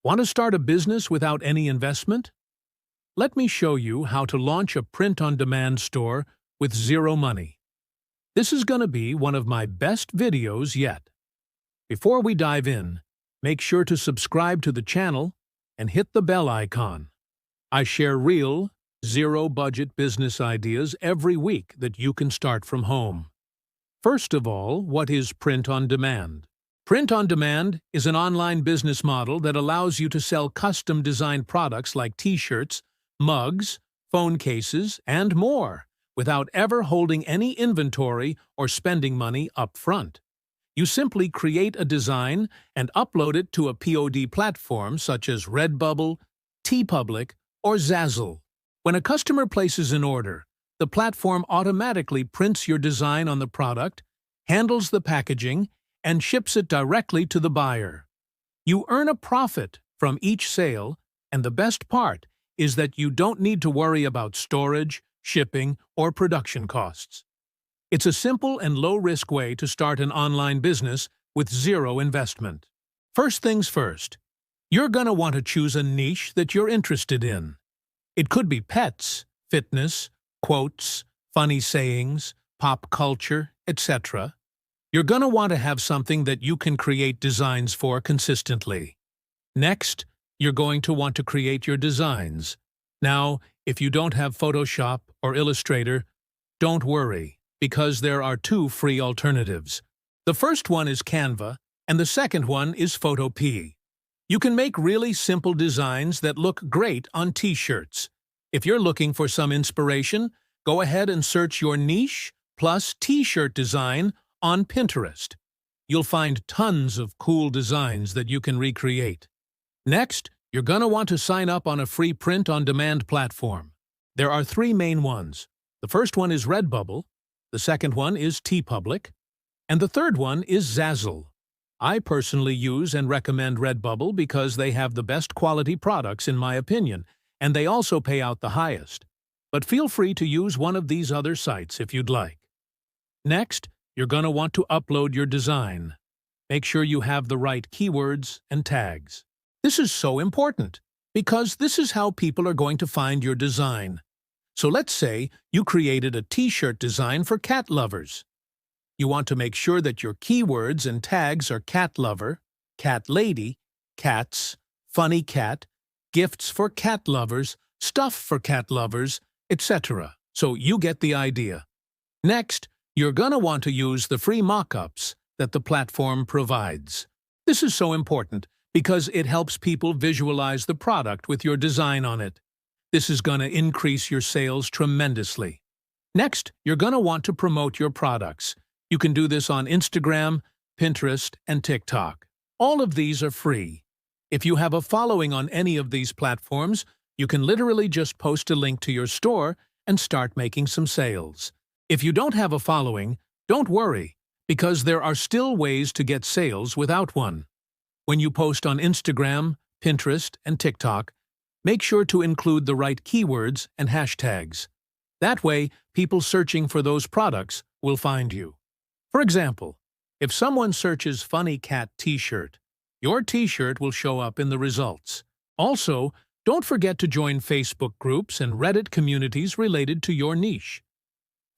Want to start a business without any investment? Let me show you how to launch a print-on-demand store with zero money. This is going to be one of my best videos yet. Before we dive in, make sure to subscribe to the channel and hit the bell icon. I share real, zero-budget business ideas every week that you can start from home. First of all, what is print-on-demand? Print-on-demand is an online business model that allows you to sell custom-designed products like t-shirts, mugs, phone cases, and more, without ever holding any inventory or spending money up front. You simply create a design and upload it to a POD platform such as Redbubble, TeePublic, or Zazzle. When a customer places an order, the platform automatically prints your design on the product, handles the packaging, and ships it directly to the buyer. You earn a profit from each sale, and the best part is that you don't need to worry about storage, shipping, or production costs. It's a simple and low-risk way to start an online business with zero investment. First things first, you're going to want to choose a niche that you're interested in. It could be pets, fitness, quotes, funny sayings, pop culture, etc. You're going to want to have something that you can create designs for consistently. Next, you're going to want to create your designs. Now, if you don't have Photoshop or Illustrator, don't worry, because there are two free alternatives. The first one is Canva, and the second one is Photopea. You can make really simple designs that look great on t-shirts. If you're looking for some inspiration, go ahead and search your niche plus t-shirt design on Pinterest. You'll find tons of cool designs that you can recreate. Next, you're going to want to sign up on a free print-on-demand platform. There are three main ones. The first one is Redbubble, the second one is TeePublic, and the third one is Zazzle. I personally use and recommend Redbubble because they have the best quality products in my opinion, and they also pay out the highest. But feel free to use one of these other sites if you'd like. Next, you're going to want to upload your design. Make sure you have the right keywords and tags. This is so important because this is how people are going to find your design. So let's say you created a t-shirt design for cat lovers. You want to make sure that your keywords and tags are cat lover, cat lady, cats, funny cat, gifts for cat lovers, stuff for cat lovers, etc. So you get the idea. Next, you're going to want to use the free mockups that the platform provides. This is so important because it helps people visualize the product with your design on it. This is going to increase your sales tremendously. Next, you're going to want to promote your products. You can do this on Instagram, Pinterest, and TikTok. All of these are free. If you have a following on any of these platforms, you can literally just post a link to your store and start making some sales. If you don't have a following, don't worry, because there are still ways to get sales without one. When you post on Instagram, Pinterest, and TikTok, make sure to include the right keywords and hashtags. That way, people searching for those products will find you. For example, if someone searches funny cat t-shirt, your t-shirt will show up in the results. Also, don't forget to join Facebook groups and Reddit communities related to your niche.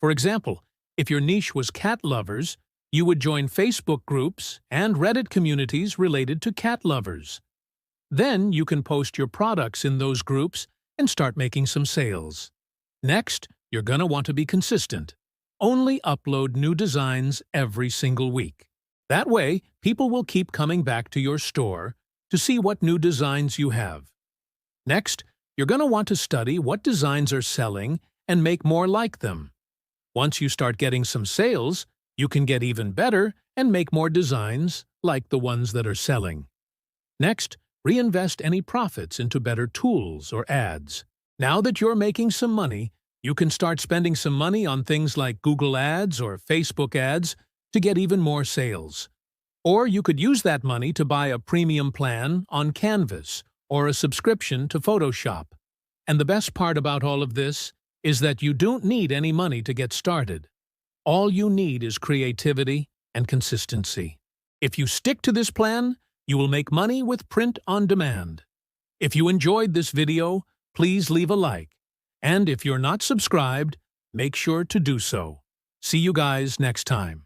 For example, if your niche was cat lovers, you would join Facebook groups and Reddit communities related to cat lovers. Then you can post your products in those groups and start making some sales. Next, you're going to want to be consistent. Only upload new designs every single week. That way, people will keep coming back to your store to see what new designs you have. Next, you're going to want to study what designs are selling and make more like them. Once you start getting some sales, you can get even better and make more designs like the ones that are selling. Next, reinvest any profits into better tools or ads. Now that you're making some money, you can start spending some money on things like Google Ads or Facebook ads to get even more sales. Or you could use that money to buy a premium plan on Canvas or a subscription to Photoshop. And the best part about all of this is that you don't need any money to get started. All you need is creativity and consistency. If you stick to this plan, You will make money with print on demand. If you enjoyed this video, please leave a like. And if you're not subscribed, make sure to do so. See you guys next time.